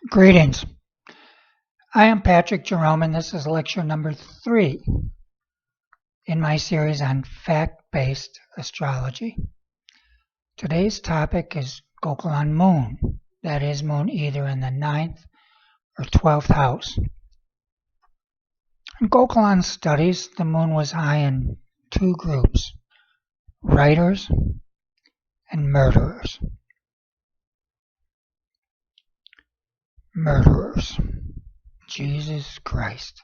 Greetings. I am Patrick Jerome, and this is lecture number 3 in my series on fact-based astrology. Today's topic is Gauquelin moon, that is, moon either in the 9th or 12th house. In Gauquelin studies, the moon was high in two groups, writers and murderers. Murderers. Jesus Christ.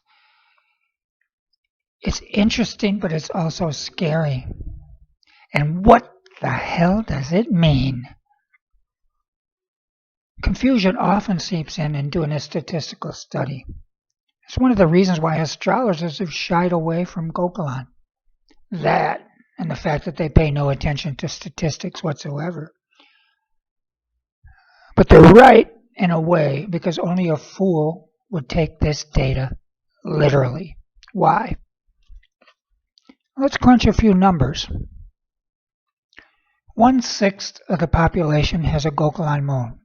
It's interesting, but it's also scary. And what the hell does it mean? Confusion often seeps in doing a statistical study. It's one of the reasons why astrologers have shied away from Gauquelin. That, and the fact that they pay no attention to statistics whatsoever. But they're right in a way, because only a fool would take this data literally. Why? Let's crunch a few numbers. 1/6 of the population has a Gauquelin moon.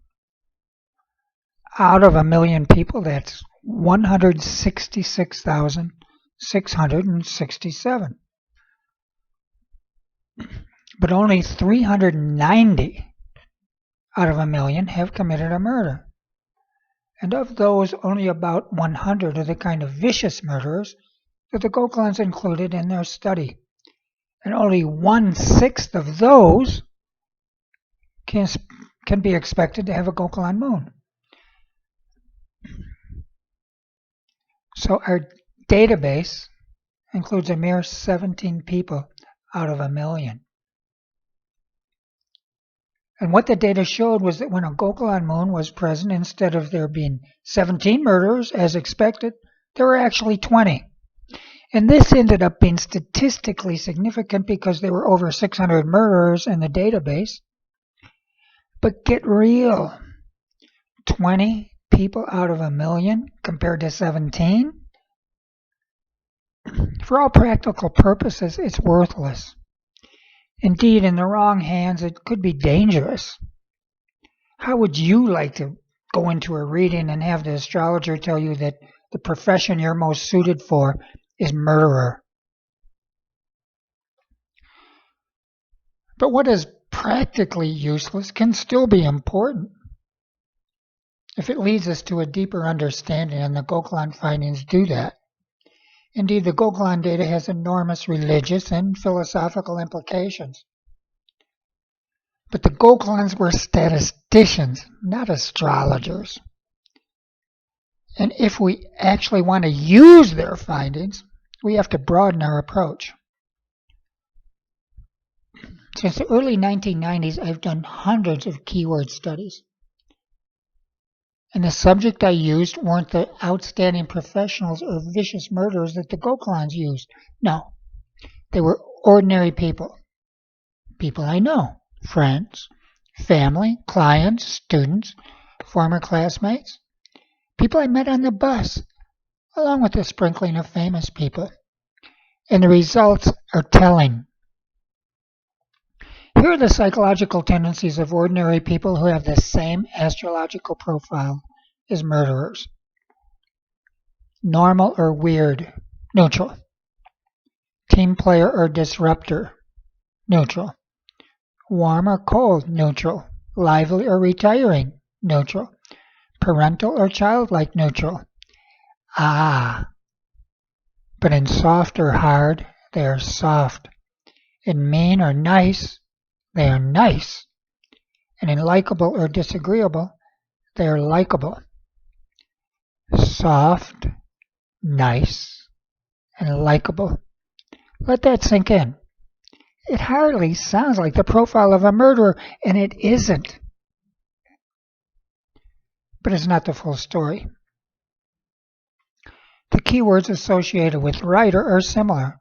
Out of 1 million people, that's 166,667. But only 390 out of 1 million have committed a murder. And of those, only about 100 are the kind of vicious murderers that the Gauquelins included in their study. And only 1/6 of those can be expected to have a Gauquelin moon. So our database includes a mere 17 people out of 1 million. And what the data showed was that when a Gauquelin moon was present, instead of there being 17 murderers as expected, there were actually 20. And this ended up being statistically significant because there were over 600 murderers in the database. But get real. 20 people out of 1 million compared to 17? For all practical purposes, it's worthless. Indeed, in the wrong hands, it could be dangerous. How would you like to go into a reading and have the astrologer tell you that the profession you're most suited for is murderer? But what is practically useless can still be important if it leads us to a deeper understanding, and the Gauquelin findings do that. Indeed, the Gauquelin data has enormous religious and philosophical implications. But the Gauquelins were statisticians, not astrologers. And if we actually want to use their findings, we have to broaden our approach. Since the early 1990s, I've done hundreds of keyword studies. And the subject I used weren't the outstanding professionals or vicious murderers that the Gauquelins used. No, they were ordinary people. People I know, friends, family, clients, students, former classmates, people I met on the bus, along with a sprinkling of famous people. And the results are telling. Here are the psychological tendencies of ordinary people who have the same astrological profile as murderers. Normal or weird, neutral. Team player or disruptor, neutral. Warm or cold, neutral. Lively or retiring, neutral. Parental or childlike, neutral. But in soft or hard, they are soft. In mean or nice, they are nice. And in likable or disagreeable, they are likable. Soft, nice, and likable. Let that sink in. It hardly sounds like the profile of a murderer, and it isn't. But it's not the full story. The keywords associated with writer are similar.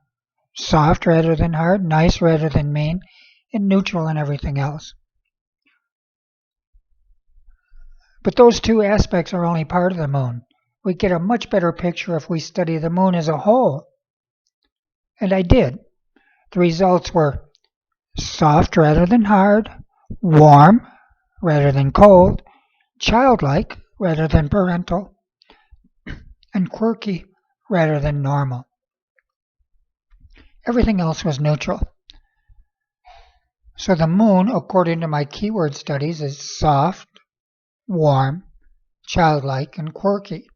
Soft rather than hard, nice rather than mean, and neutral in everything else. But those two aspects are only part of the moon. We get a much better picture if we study the moon as a whole. And I did. The results were soft rather than hard, warm rather than cold, childlike rather than parental, and quirky rather than normal. Everything else was neutral. So the moon, according to my keyword studies, is soft, warm, childlike, and quirky.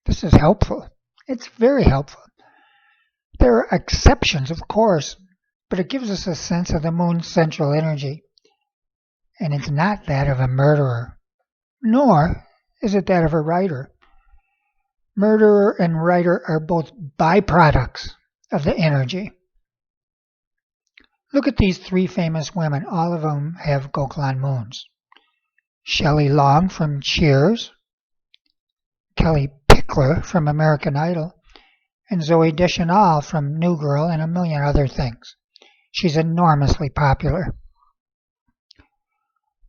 This is helpful. It's very helpful. There are exceptions, of course, but it gives us a sense of the moon's central energy. And it's not that of a murderer, nor is it that of a writer. Murderer and writer are both byproducts of the energy. Look at these three famous women. All of them have Gauquelin moons. Shelley Long from Cheers, Kelly Pickler from American Idol, and Zooey Deschanel from New Girl and a million other things. She's enormously popular.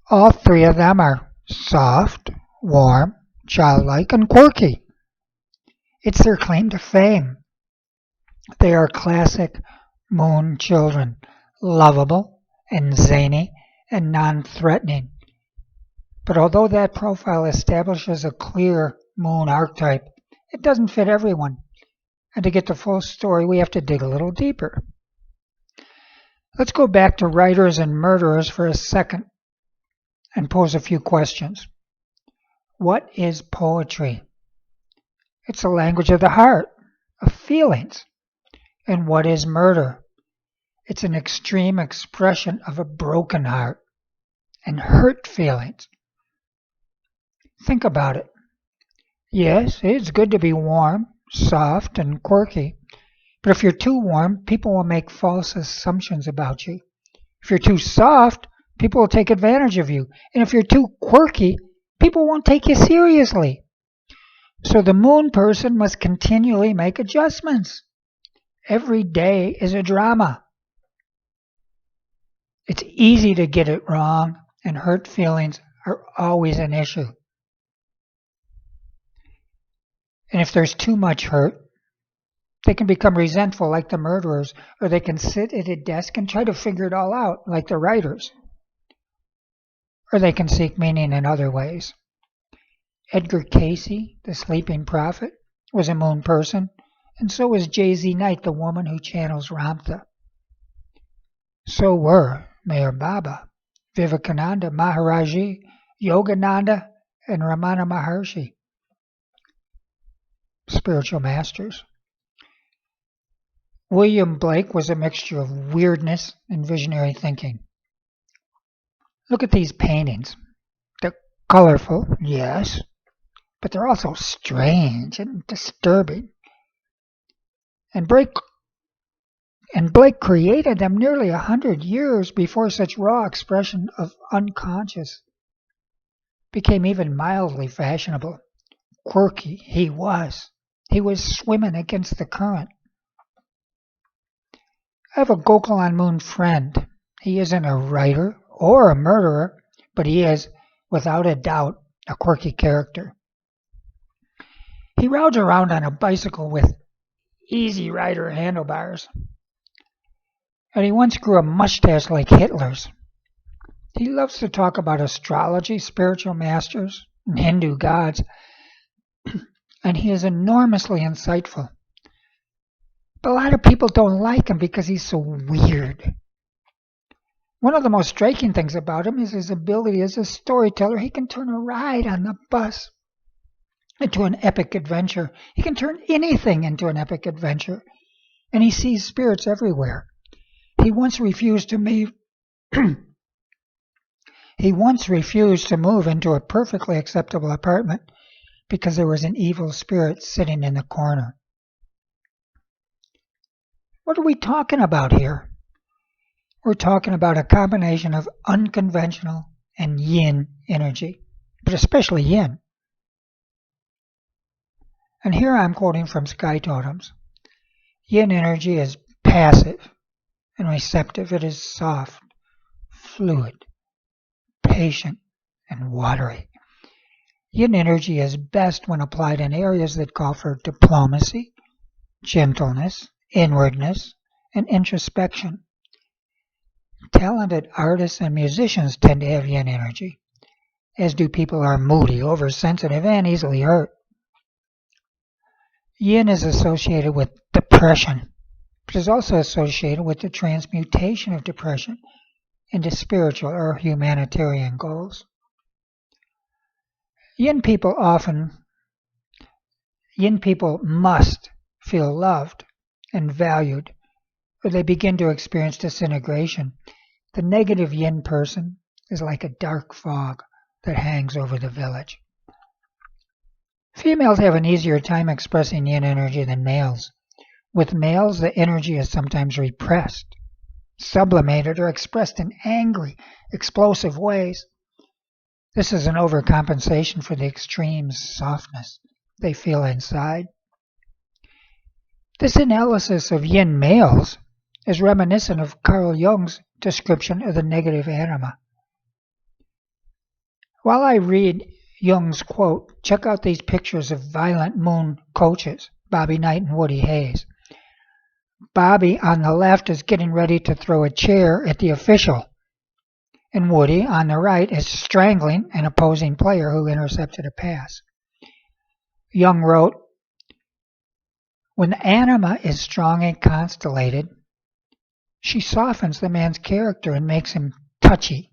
All three of them are soft, warm, childlike, and quirky. It's their claim to fame. They are classic moon children, lovable and zany and non-threatening. But although that profile establishes a clear moon archetype, it doesn't fit everyone. And to get the full story, we have to dig a little deeper. Let's go back to writers and murderers for a second and pose a few questions. What is poetry? It's the language of the heart, of feelings. And what is murder? It's an extreme expression of a broken heart and hurt feelings. Think about it. Yes, it's good to be warm, soft, and quirky. But if you're too warm, people will make false assumptions about you. If you're too soft, people will take advantage of you. And if you're too quirky, people won't take you seriously. So the moon person must continually make adjustments. Every day is a drama. It's easy to get it wrong, and hurt feelings are always an issue. And if there's too much hurt, they can become resentful like the murderers, or they can sit at a desk and try to figure it all out like the writers. Or they can seek meaning in other ways. Edgar Cayce, the sleeping prophet, was a moon person, and so was J.Z. Knight, the woman who channels Ramtha. So were Meher Baba, Vivekananda, Maharaji, Yogananda, and Ramana Maharshi, spiritual masters. William Blake was a mixture of weirdness and visionary thinking. Look at these paintings. They're colorful, yes, but they're also strange and disturbing. And Blake created them nearly 100 years before such raw expression of unconscious became even mildly fashionable. Quirky he was. He was swimming against the current. I have a Gauquelin moon friend. He isn't a writer or a murderer, but he is, without a doubt, a quirky character. He rides around on a bicycle with Easy Rider handlebars. And he once grew a mustache like Hitler's. He loves to talk about astrology, spiritual masters, and Hindu gods. And he is enormously insightful. But a lot of people don't like him because he's so weird. One of the most striking things about him is his ability as a storyteller. He can turn a ride on the bus into an epic adventure. He can turn anything into an epic adventure. And he sees spirits everywhere. He once refused to move into a perfectly acceptable apartment because there was an evil spirit sitting in the corner. What are we talking about here? We're talking about a combination of unconventional and yin energy, but especially yin. And here I'm quoting from skyTotems. Yin energy is passive and receptive. It is soft, fluid, patient, and watery. Yin energy is best when applied in areas that call for diplomacy, gentleness, inwardness, and introspection. Talented artists and musicians tend to have yin energy, as do people who are moody, oversensitive, and easily hurt. Yin is associated with depression, but is also associated with the transmutation of depression into spiritual or humanitarian goals. Yin people must feel loved and valued, or they begin to experience disintegration. The negative yin person is like a dark fog that hangs over the village. Females have an easier time expressing yin energy than males. With males, the energy is sometimes repressed, sublimated, or expressed in angry, explosive ways. This is an overcompensation for the extreme softness they feel inside. This analysis of yin males is reminiscent of Carl Jung's description of the negative anima. While I read Jung's quote, check out these pictures of violent moon coaches, Bobby Knight and Woody Hayes. Bobby on the left is getting ready to throw a chair at the official, and Woody on the right is strangling an opposing player who intercepted a pass. Jung wrote, when the anima is strong and constellated, she softens the man's character and makes him touchy,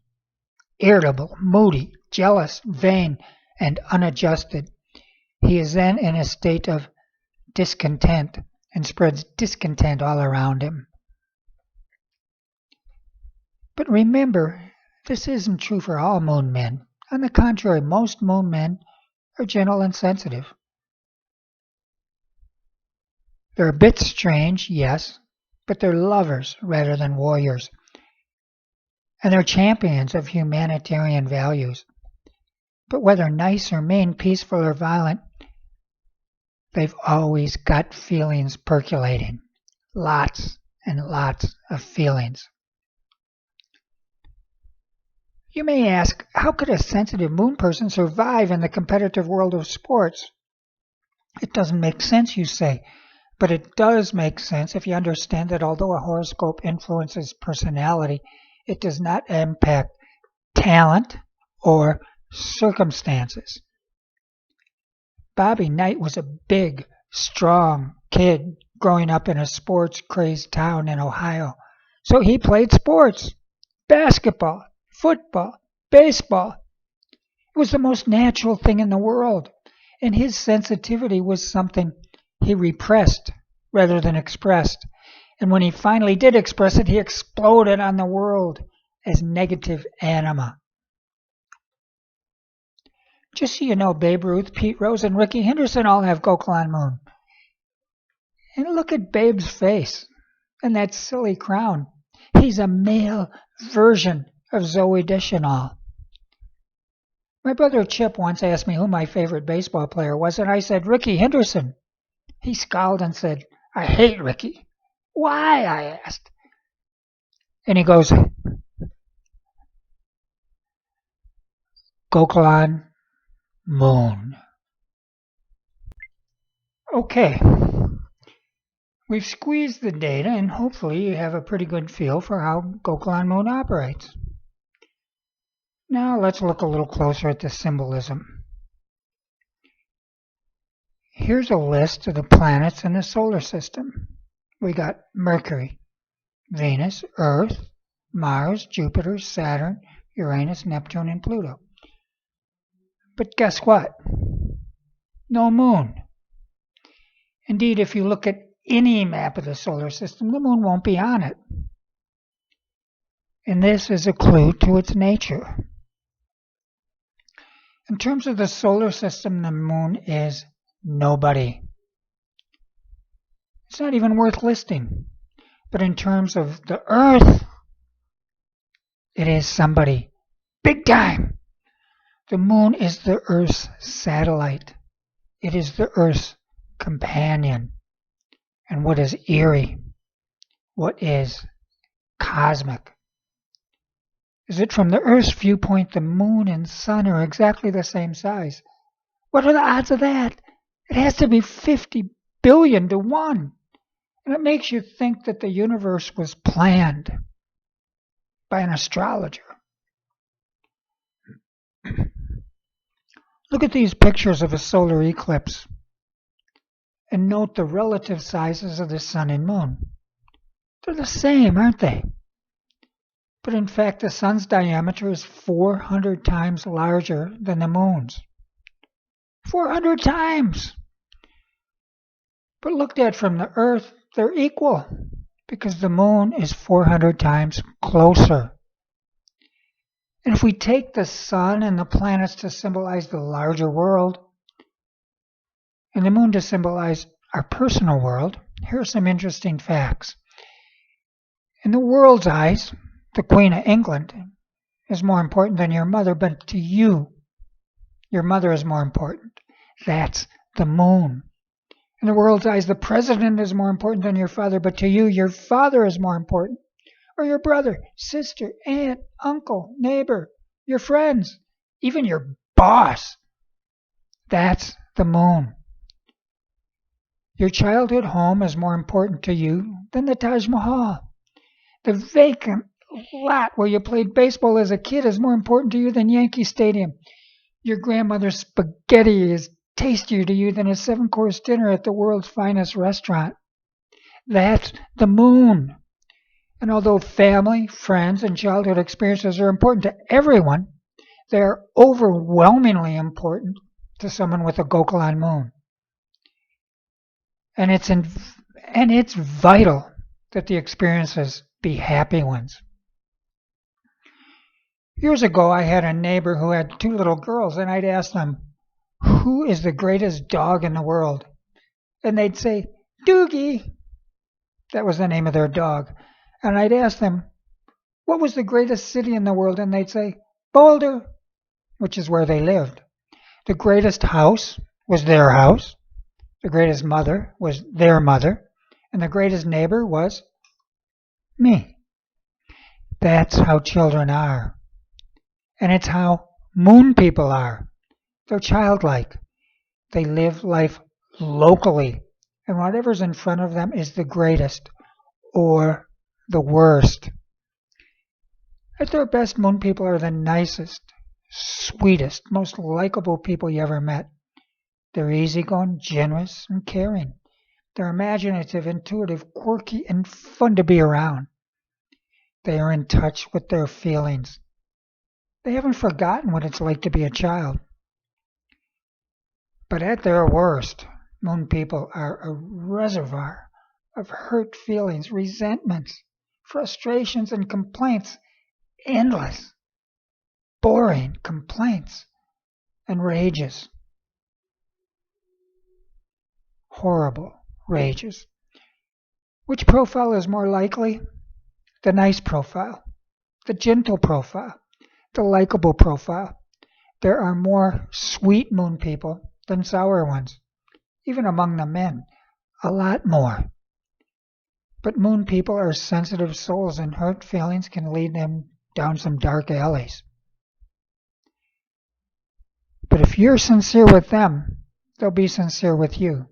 irritable, moody, jealous, vain, and unadjusted. He is then in a state of discontent and spreads discontent all around him. But remember, this isn't true for all moon men. On the contrary, most moon men are gentle and sensitive. They're a bit strange, yes, but they're lovers rather than warriors. And they're champions of humanitarian values. But whether nice or mean, peaceful or violent, they've always got feelings percolating. Lots and lots of feelings. You may ask, how could a sensitive moon person survive in the competitive world of sports? It doesn't make sense, you say. But it does make sense if you understand that although a horoscope influences personality, it does not impact talent or circumstances. Bobby Knight was a big, strong kid growing up in a sports-crazed town in Ohio. So he played sports, basketball, football, baseball. It was the most natural thing in the world, and his sensitivity was something he repressed rather than expressed. And when he finally did express it, he exploded on the world as negative anima. Just so you know, Babe Ruth, Pete Rose, and Ricky Henderson all have Gauquelin moon. And look at Babe's face and that silly crown. He's a male version of Zooey Deschanel. My brother Chip once asked me who my favorite baseball player was, and I said, Ricky Henderson. He scowled and said, I hate Ricky. Why? I asked. And he goes, Gauquelin moon. Okay. We've squeezed the data, and hopefully you have a pretty good feel for how Gauquelin moon operates. Now let's look a little closer at the symbolism. Here's a list of the planets in the solar system. We got Mercury, Venus, Earth, Mars, Jupiter, Saturn, Uranus, Neptune, and Pluto. But guess what? No moon. Indeed, if you look at any map of the solar system, the moon won't be on it. And this is a clue to its nature. In terms of the solar system, the moon is nobody. It's not even worth listing. But in terms of the Earth, it is somebody. Big time. The moon is the Earth's satellite. It is the Earth's companion. And what is eerie? What is cosmic? Is it from the Earth's viewpoint the moon and sun are exactly the same size? What are the odds of that? It has to be 50 billion to 1. And it makes you think that the universe was planned by an astrologer. Look at these pictures of a solar eclipse and note the relative sizes of the sun and moon. They're the same, aren't they? But in fact, the sun's diameter is 400 times larger than the moon's. 400 times! But looked at from the Earth, they're equal because the moon is 400 times closer. And if we take the sun and the planets to symbolize the larger world, and the moon to symbolize our personal world, here are some interesting facts. In the world's eyes, the Queen of England is more important than your mother, but to you, your mother is more important. That's the moon. In the world's eyes, the president is more important than your father, but to you, your father is more important. Or your brother, sister, aunt, uncle, neighbor, your friends, even your boss. That's the moon. Your childhood home is more important to you than the Taj Mahal. The vacant lot where you played baseball as a kid is more important to you than Yankee Stadium. Your grandmother's spaghetti is tastier to you than a 7-course dinner at the world's finest restaurant. That's the moon. And although family, friends, and childhood experiences are important to everyone, they are overwhelmingly important to someone with a Gauquelin moon. And it's vital that the experiences be happy ones. Years ago, I had a neighbor who had 2 little girls, and I'd ask them, "Who is the greatest dog in the world?" And they'd say, "Doogie." That was the name of their dog. And I'd ask them, "What was the greatest city in the world?" And they'd say, "Boulder," which is where they lived. The greatest house was their house. The greatest mother was their mother. And the greatest neighbor was me. That's how children are. And it's how moon people are. They're childlike. They live life locally. And whatever's in front of them is the greatest or the worst. At their best, moon people are the nicest, sweetest, most likable people you ever met. They're easygoing, generous, and caring. They're imaginative, intuitive, quirky, and fun to be around. They are in touch with their feelings. They haven't forgotten what it's like to be a child. But at their worst, moon people are a reservoir of hurt feelings, resentments, frustrations, and complaints. Endless, boring complaints and rages. Horrible rages. Which profile is more likely? The nice profile, the gentle profile, the likable profile. There are more sweet moon people than sour ones, even among the men, a lot more. But moon people are sensitive souls, and hurt feelings can lead them down some dark alleys. But if you're sincere with them, they'll be sincere with you,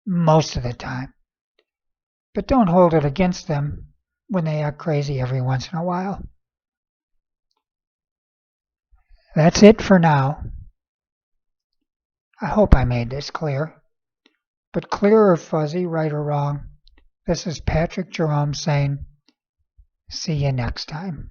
most of the time. But don't hold it against them when they act crazy every once in a while. That's it for now. I hope I made this clear. But clear or fuzzy, right or wrong, this is Patrick Jerome saying, see you next time.